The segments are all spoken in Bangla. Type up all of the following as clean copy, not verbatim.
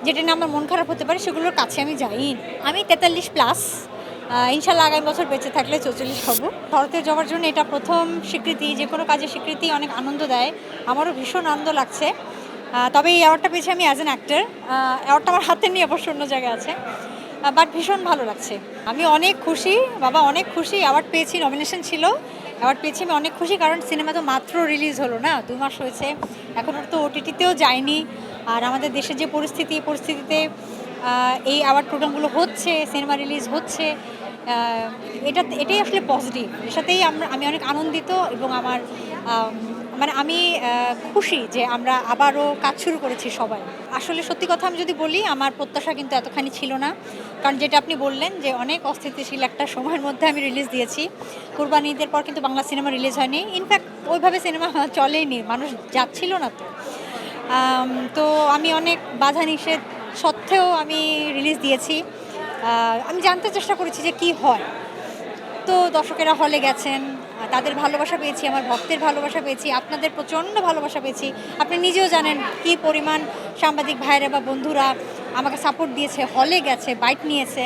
যেটা নিয়ে আমার মন খারাপ হতে পারে সেগুলোর কাছে আমি যাই। আমি 43+, ইনশাল্লাহ আগামী বছর বেঁচে থাকলে 44 হব। ভারতীয় জবার জন্য এটা প্রথম স্বীকৃতি, যে কোনো কাজের স্বীকৃতি অনেক আনন্দ দেয়। আমারও ভীষণ আনন্দ লাগছে। তবে এই অ্যাওয়ার্ডটা পেয়েছি আমি অ্যাজ অ্যান অ্যাক্টর। অ্যাওয়ার্ডটা আমার হাতে নিয়ে অবশ্য অন্য জায়গায় আছে, বাট ভীষণ ভালো লাগছে। আমি অনেক খুশি বাবা, অনেক খুশি। অ্যাওয়ার্ড পেয়েছি, নমিনেশন ছিল, অ্যাওয়ার্ড পেয়েছি, আমি অনেক খুশি। কারণ সিনেমা তো মাত্র রিলিজ হলো না, 2 মাস হয়েছে, এখনও তো ওটিটিতেও যায়নি। আর আমাদের দেশের যে পরিস্থিতিতে এই অ্যাওয়ার্ড প্রোগ্রামগুলো হচ্ছে, সিনেমা রিলিজ হচ্ছে, এটাই আসলে পজিটিভ। এর সাথেই আমি অনেক আনন্দিত এবং আমার মানে আমি খুশি যে আমরা আবারও কাজ শুরু করেছি সবাই। আসলে সত্যি কথা আমি যদি বলি, আমার প্রত্যাশা কিন্তু এতখানি ছিল না। কারণ যেটা আপনি বললেন যে অনেক অস্থিতিশীল একটা সময়ের মধ্যে আমি রিলিজ দিয়েছি। কুরবানি ঈদের পর কিন্তু বাংলা সিনেমা রিলিজ হয়নি। ইনফ্যাক্ট ওইভাবে সিনেমা চলেইনি, মানুষ যাচ্ছিল না তো। তো আমি অনেক বাধা নিষেধ সত্ত্বেও আমি রিলিজ দিয়েছি। আমি জানতে চেষ্টা করেছি যে কি হয়। তো দর্শকেরা হলে গেছেন, তাদের ভালোবাসা পেয়েছি, আমার ভক্তের ভালোবাসা পেয়েছি, আপনাদের প্রচণ্ড ভালোবাসা পেয়েছি। আপনি নিজেও জানেন কী পরিমাণ সাংবাদিক ভাইরা বা বন্ধুরা আমাকে সাপোর্ট দিয়েছে, হলে গেছে, বাইক নিয়েছে।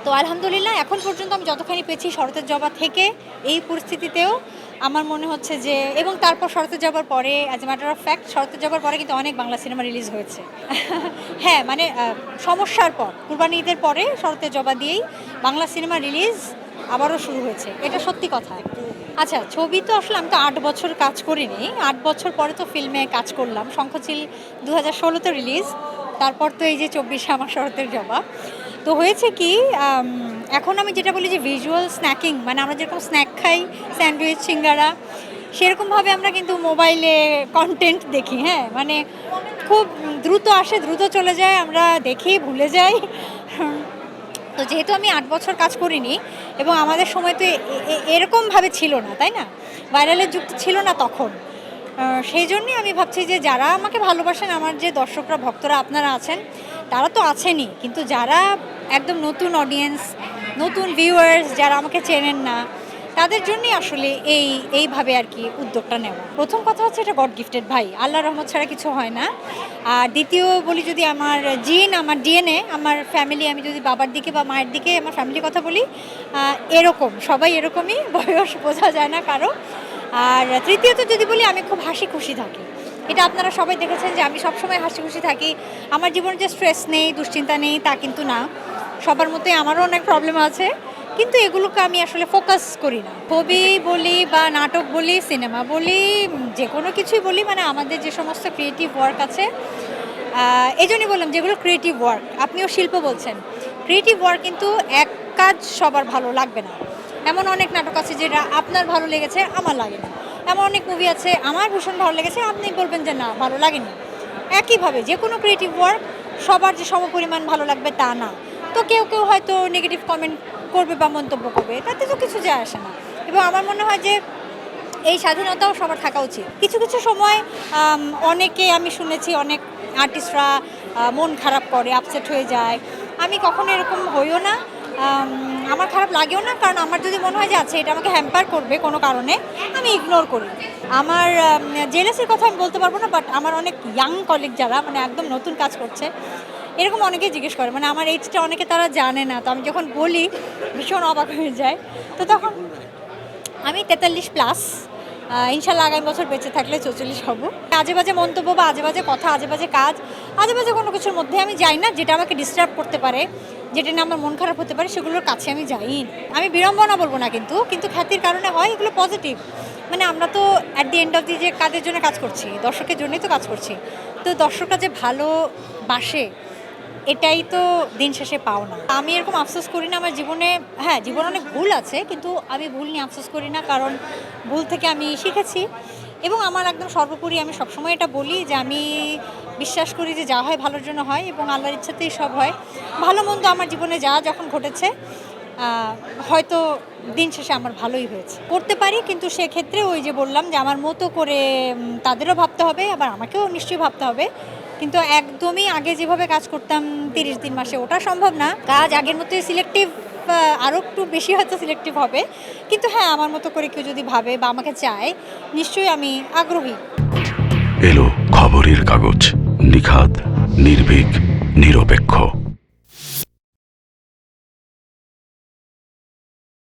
তো আলহামদুলিল্লাহ এখন পর্যন্ত আমি যতখানি পেয়েছি শরতের জবা থেকে এই পরিস্থিতিতেও আমার মনে হচ্ছে যে, এবং তারপর শরতের জবার পরে, as a matter of fact, শরতের জবার পরে কিন্তু অনেক বাংলা সিনেমা রিলিজ হয়েছে। হ্যাঁ, মানে সমস্যার পর, কুরবানি ঈদের পরে শরতের জবা দিয়েই বাংলা সিনেমা রিলিজ আবারও শুরু হয়েছে, এটা সত্যি কথা। আচ্ছা, ছবি তো আসলে আমি তো 8 বছর কাজ করিনি। 8 বছর পরে তো ফিল্মে কাজ করলাম। শঙ্খচিল 2016-তে রিলিজ, তারপর তো এই যে 24-এ আমার শরতের জবা। তো হয়েছে কি, এখন আমি যেটা বলি যে ভিজুয়াল স্ন্যাকিং, মানে আমরা যেরকম স্ন্যাক খাই, স্যান্ডউইচ, সিঙ্গারা, সেরকমভাবে আমরা কিন্তু মোবাইলে কন্টেন্ট দেখি। হ্যাঁ, মানে খুব দ্রুত আসে, দ্রুত চলে যায়, আমরা দেখি ভুলে যাই। তো যেহেতু আমি 8 বছর কাজ করিনি এবং আমাদের সময় তো এরকমভাবে ছিল না, তাই না? ভাইরালের যুগ ছিল না তখন। সেই জন্যই আমি ভাবছি যে যারা আমাকে ভালোবাসেন, আমার যে দর্শকরা, ভক্তরা আপনারা আছেন, তারা তো আছেনই, কিন্তু যারা একদম নতুন অডিয়েন্স, নতুন ভিউয়ার্স, যারা আমাকে চেনেন না, তাদের জন্যই আসলে এইভাবে আর কি উদ্যোগটা নেওয়া। প্রথম কথা হচ্ছে এটা গড গিফটেড ভাই, আল্লাহর রহমত ছাড়া কিছু হয় না। আর দ্বিতীয় বলি, যদি আমার জিন, আমার ডিএনএ, আমার ফ্যামিলি, আমি যদি বাবার দিকে বা মায়ের দিকে আমার ফ্যামিলির কথা বলি, এরকম সবাই এরকমই, বয়স বোঝা যায় না কারো। আর তৃতীয়ত যদি বলি, আমি খুব হাসি খুশি থাকি। এটা আপনারা সবাই দেখেছেন যে আমি সবসময় হাসি খুশি থাকি। আমার জীবনে যে স্ট্রেস নেই, দুশ্চিন্তা নেই, তা কিন্তু না। সবার মতোই আমারও অনেক প্রবলেম আছে, কিন্তু এগুলোকে আমি আসলে ফোকাস করি না। ছবি বলি বা নাটক বলি, সিনেমা বলি, যে কোনো কিছুই বলি, মানে আমাদের যে সমস্ত ক্রিয়েটিভ ওয়ার্ক আছে, এই জন্যই বললাম যেগুলো ক্রিয়েটিভ ওয়ার্ক, আপনিও শিল্প বলছেন, ক্রিয়েটিভ ওয়ার্ক কিন্তু এক কাজ সবার ভালো লাগবে না। এমন অনেক নাটক আছে যেটা আপনার ভালো লেগেছে, আমার লাগেনি। এমন অনেক মুভি আছে আমার ভীষণ ভালো লেগেছে, আপনি বলবেন যে না, ভালো লাগেনি। একইভাবে যে কোনো ক্রিয়েটিভ ওয়ার্ক সবার যে সমপরিমাণ ভালো লাগবে তা না। তো কেউ হয়তো নেগেটিভ কমেন্ট করবে বা মন্তব্য করবে, তাতে তো কিছু যায় আসে না। এবং আমার মনে হয় যে এই স্বাধীনতাও সবার থাকা উচিত। কিছু সময় অনেকে, আমি শুনেছি অনেক আর্টিস্টরা মন খারাপ করে, আপসেট হয়ে যায়। আমি কখনো এরকম হইও না, আমার খারাপ লাগেও না, কারণ আমার যদি মনে হয় যে আচ্ছা এটা আমাকে হ্যাম্পার করবে কোনো কারণে, আমি ইগনোর করি। আমার জেলাসির কথা আমি বলতে পারবো না, বাট আমার অনেক ইয়াং কলিগ যারা মানে একদম নতুন কাজ করছে, এরকম অনেকেই জিজ্ঞেস করে, মানে আমার এইজটা অনেকে তারা জানে না। তো আমি যখন বলি ভীষণ অবাক হয়ে যায়। তো তখন আমি 43+, ইনশাল্লাহ আগামী বছর বেঁচে থাকলে 44 হব। আজে বাজে মন্তব্য বা আজে বাজে কথা, আজে বাজে কাজ, আজে বাজে কোনো কিছুর মধ্যে আমি যাই না, যেটা আমাকে ডিস্টার্ব করতে পারে, যেটা নিয়ে আমার মন খারাপ হতে পারে, সেগুলোর কাছে আমি যাই। আমি বিড়ম্বনা বলবো না, কিন্তু খ্যাতির কারণে হয়, এগুলো পজিটিভ। মানে আমরা তো at the end of the, যে কাদের জন্য কাজ করছি, দর্শকের জন্যই তো কাজ করছি। তো দর্শকরা যে ভালোবাসে, এটাই তো দিন শেষে পাওনা। আমি এরকম আফসোস করি না আমার জীবনে। হ্যাঁ, জীবনে অনেক ভুল আছে, কিন্তু আমি ভুল নিয়ে আফসোস করি না, কারণ ভুল থেকে আমি শিখেছি। এবং আমার একদম সর্বোপরি আমি সবসময় এটা বলি যে আমি বিশ্বাস করি যে যা হয় ভালোর জন্য হয়, এবং আল্লাহর ইচ্ছাতেই সব হয়। ভালো মন্দ আমার জীবনে যখন ঘটেছে, হয়তো দিন শেষে আমার ভালোই হয়েছে। করতে পারি, কিন্তু সেক্ষেত্রে ওই যে বললাম যে আমার মতো করে তাদেরও ভাবতে হবে, আবার আমাকেও নিশ্চয়ই ভাবতে হবে। কিন্তু একদমই আগে যেভাবে কাজ করতাম 30 দিন মাসে, ওটা সম্ভব না। কাজ আগের মতোই সিলেক্টিভ, আরও একটু বেশি হয়তো সিলেক্টিভ হবে। কিন্তু হ্যাঁ, আমার মতো করে কেউ যদি ভাবে বা আমাকে চায়, নিশ্চয়ই আমি আগ্রহী। এলো খবরের কাগজ, নিখাদ, নির্ভীক, নিরপেক্ষ।